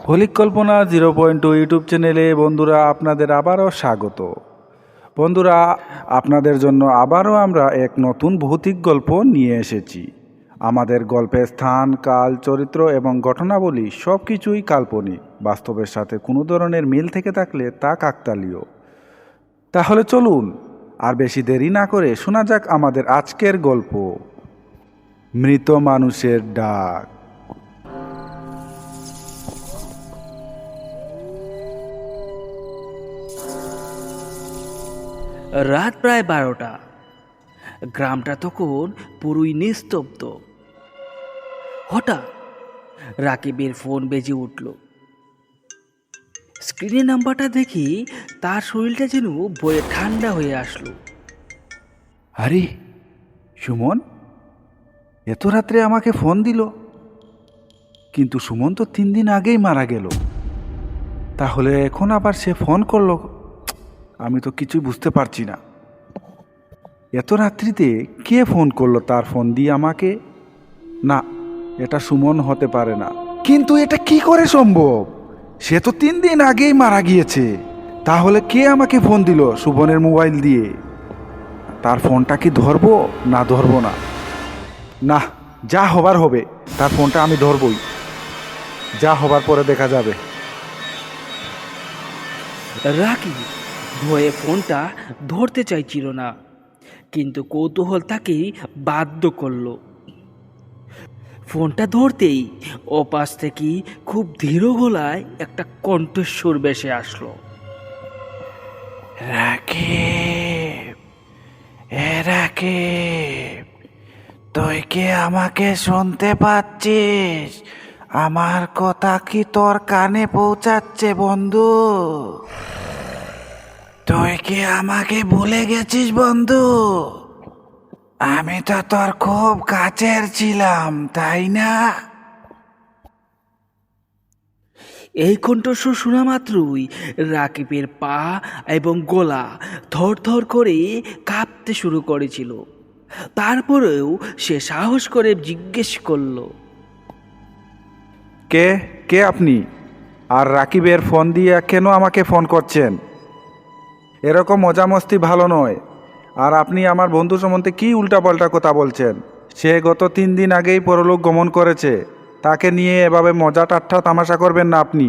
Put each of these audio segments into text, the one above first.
হলিক কল্পনা 0.2 YouTube চ্যানেলে বন্ধুরা আপনাদের আবারও স্বাগত। বন্ধুরা, আপনাদের জন্য আবারও আমরা এক নতুন ভৌতিক গল্প নিয়ে এসেছি। আমাদের গল্পের স্থান, কাল, চরিত্র এবং ঘটনাবলী সব কিছুই কাল্পনিক। বাস্তবের সাথে কোনো ধরনের মিল থেকে থাকলে তা কাকতালীয়। তাহলে চলুন আর বেশি দেরি না করে শোনা যাক আমাদের আজকের গল্প, মৃত মানুষের ডাক। রাত প্রায় 12টা। গ্রামটা তখন পুরোই নিস্তব্ধ। হঠাৎ রাকিবের ফোন বেজে উঠল। স্ক্রিনে নাম্বারটা দেখি তার শরীরটা যেন বয়ে ঠান্ডা হয়ে আসলো। আরে সুমন, এত রাত্রে আমাকে ফোন দিল? কিন্তু সুমন তো 3 দিন আগেই মারা গেল। তাহলে এখন আবার সে ফোন করলো? আমি তো কিছুই বুঝতে পারছি না। এত রাত্রিতে কে ফোন করলো তার ফোন দিয়ে আমাকে? না, এটা সুমন হতে পারে না। কিন্তু এটা কি করে সম্ভব? সে তো 3 দিন আগেই মারা গিয়েছে। তাহলে কে আমাকে ফোন দিল সুমনের মোবাইল দিয়ে? তার ফোনটা কি ধরবো না ধরবো না? না, যা হবার হবে। তার ফোনটা আমি ধরবই। যা হবার পরে দেখা যাবে। রাকিব ভয়ে ফোনটা ধরতে চাইছিল না, কিন্তু কৌতূহল তাকে বাধ্য করলো। ফোনটা ধরতেই ওপাশ থেকে খুব ধীর গলায় একটা কণ্ঠস্বর ভেসে আসলো। রাকিব, রাকিব, তুই কি আমাকে শুনতে পাচ্ছিস? আমার কথা কি তোর কানে পৌঁছাচ্ছে বন্ধু? তুই কি আমাকে ভুলে গেছিস বন্ধু? আমি তো তোর খুব কাছের ছিলাম, তাই না? এই কণ্ঠস্বর শোনা মাত্রই রাকিবের পা এবং গলা থরথর করে কাঁপতে শুরু করেছিল। তারপরেও সে সাহস করে জিজ্ঞেস করলো, কে কে আপনি? আর রাকিবের ফোন দিয়ে কেন আমাকে ফোন করছেন? এরকম মজা মস্তি ভালো নয়। আর আপনি আমার বন্ধু সম্বন্ধে কি উল্টাপাল্টা কথা বলছেন? সে গত 3 দিন আগেই পরলোক গমন করেছে। তাকে নিয়ে এভাবে মজা ঠাট্টা তামাশা করবেন না আপনি।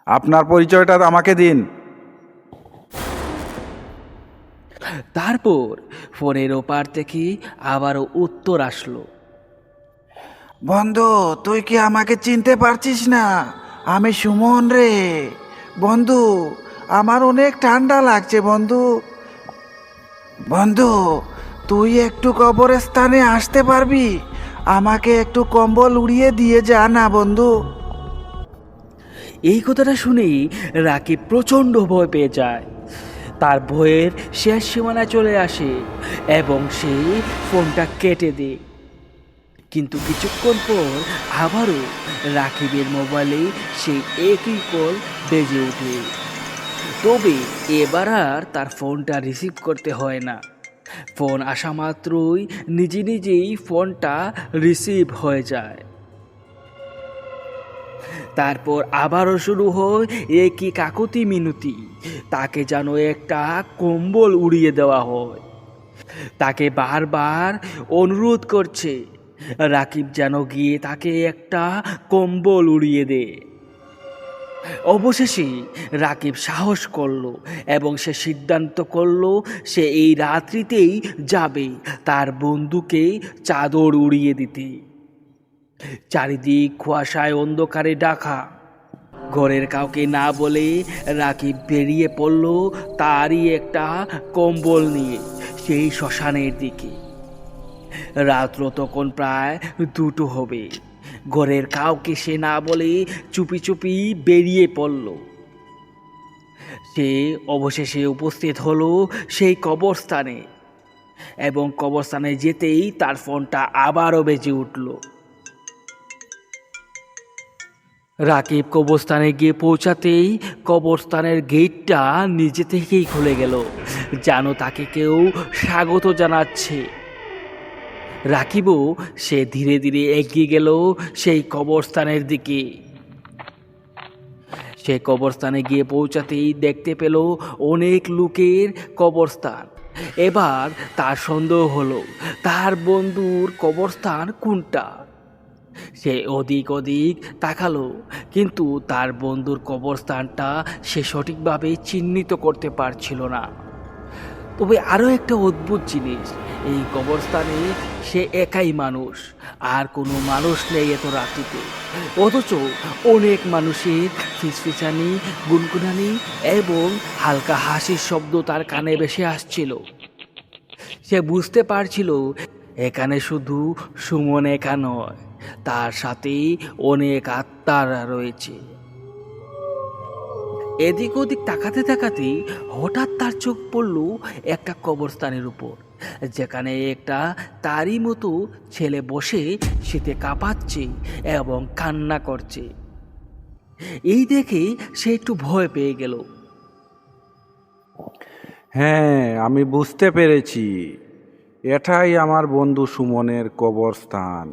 আপনার পরিচয়টা আমাকে দিন। তারপর ফোনের ওপার থেকে আবারও উত্তর আসলো। বন্ধু, তুই কি আমাকে চিনতে পারছিস না? আমি সুমন রে। বন্ধু, আমার অনেক ঠান্ডা লাগছে বন্ধু। বন্ধু, তুই একটু কবরস্থানে আসতে পারবি? আমাকে একটু কম্বল উড়িয়ে দিয়ে যা না বন্ধু। এই কথাটা শুনেই রাকিব প্রচণ্ড ভয় পেয়ে যায়। তার ভয়ের শেষ সীমানায় চলে আসে এবং সে ফোনটা কেটে দেয়। কিন্তু কিছুক্ষণ পর আবারও রাকিবের মোবাইলে সেই একই কল বেজে ওঠে। তবে এবার আর তার ফোনটা রিসিভ করতে হয় না। ফোন আসা মাত্রই নিজে নিজেই ফোনটা রিসিভ হয়ে যায়। তারপর আবারও শুরু হয় একই কাকতি মিনতি। তাকে যেন একটা কম্বল উড়িয়ে দেওয়া হয়। তাকে বারবার অনুরোধ করছে রাকিব যেন গিয়ে তাকে একটা কম্বল উড়িয়ে দেয়। অবশেষে রাকিব সাহস করলো এবং সে সিদ্ধান্ত করলো সে এই রাত্রিতেই যাবে তার বন্ধুকে চাদর উড়িয়ে দিতে। চারিদিক কুয়াশায় অন্ধকারে ঢাকা। ঘরের কাউকে না বলে রাকিব বেরিয়ে পড়ল তারই একটা কম্বল নিয়ে সেই শ্মশানের দিকে। রাত্র তখন প্রায় 2টো হবে। ঘরের কাউকে সে না বলে চুপি চুপি বেরিয়ে পড়ল। সে অবশেষে উপস্থিত হলো সেই কবরস্থানে এবং কবরস্থানে যেতেই তার ফোনটা আবারও বেজে উঠল। রাকিব কবরস্থানে গিয়ে পৌঁছাতেই কবরস্থানের গেটটা নিজে থেকেই খুলে গেল, যেন তাকে কেউ স্বাগত জানাচ্ছে। রাকিবও সে ধীরে ধীরে এগিয়ে গেল সেই কবরস্থানের দিকে। সে কবরস্থানে গিয়ে পৌঁছাতেই দেখতে পেল অনেক লোকের কবরস্থান। এবার তার সন্দেহ হলো তার বন্ধুর কবরস্থান কোনটা। সে ওদিক তাকালো, কিন্তু তার বন্ধুর কবরস্থানটা সে সঠিকভাবে চিহ্নিত করতে পারছিল না। তবে আরও একটা অদ্ভুত জিনিস, এই কবরস্থানে সে একাই মানুষ, আর কোনো মানুষ নেই এত রাত্রিতে। অথচ অনেক মানুষের ফিসফিসানি, গুনগুনানি এবং হালকা হাসির শব্দ তার কানে ভেসে আসছিল। সে বুঝতে পারছিল এখানে শুধু সুমন একা নয়, তার সাথে অনেক আত্মারা রয়েছে। এদিক ওদিক তাকাতে হঠাৎ তার চোখ পড়ল একটা কবরস্থানের উপর, যেখানে একটা তারই মতো ছেলে বসে শীতে কাঁপাচ্ছে এবং কান্না করছে। এই দেখে সে একটু ভয় পেয়ে গেল। হ্যাঁ, আমি বুঝতে পেরেছি, এটাই আমার বন্ধু সুমনের কবরস্থান।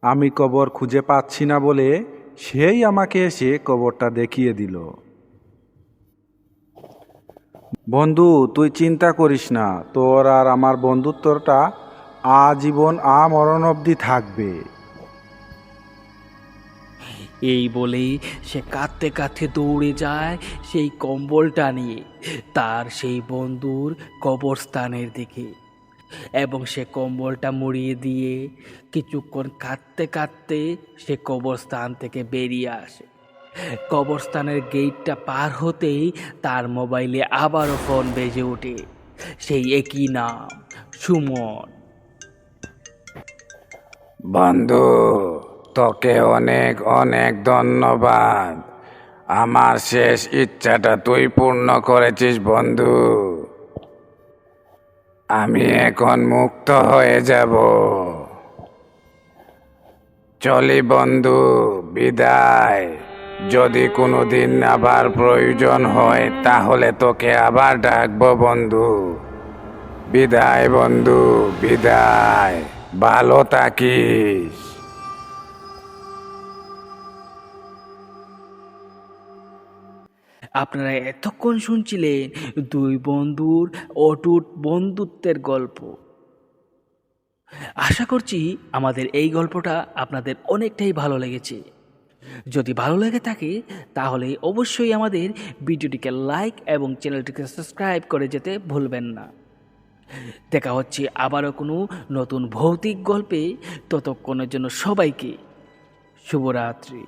আমি কবর খুঁজে পাচ্ছি না বলে সেই আমাকে এসে কবরটা দেখিয়ে দিল। বন্ধু, তুই চিন্তা করিস না, তোর আর আমার বন্ধুত্বটা আজীবন আমরণ অবধি থাকবে। এই বলেই সে কাঁদতে দৌড়ে যায় সেই কম্বলটা নিয়ে তার সেই বন্ধুর কবরস্থানের দিকে, এবং সে কম্বলটা মুড়িয়ে দিয়ে কিছুক্ষণ কাঁদতে সে কবরস্থান থেকে বেরিয়ে আসে। কবরস্থানের গেটটা পার হতেই তার মোবাইলে আবারও ফোন বেজে ওঠে, সেই একই নাম, সুমন। বন্ধু, তোকে অনেক অনেক ধন্যবাদ। আমার শেষ ইচ্ছাটা তুই পূর্ণ করেছিস বন্ধু। আমি এখন মুক্ত হয়ে যাব। চলি বন্ধু, বিদায়। যদি কোনোদিন আবার প্রয়োজন হয় তাহলে তোকে আবার ডাকবো বন্ধু। বিদায় বন্ধু, বিদায়। ভালো থাকিস। আপনারা এতক্ষণ শুনছিলেন দুই বন্ধুর অটুট বন্ধুত্বের গল্প। আশা করছি আমাদের এই গল্পটা আপনাদের অনেকটাই ভালো লেগেছে। যদি ভালো লেগে থাকে তাহলে অবশ্যই আমাদের ভিডিওটিকে লাইক এবং চ্যানেলটিকে সাবস্ক্রাইব করে যেতে ভুলবেন না। দেখা হচ্ছে আবারও কোনো নতুন ভৌতিক গল্পে। ততক্ষণের জন্য সবাইকে শুভরাত্রি।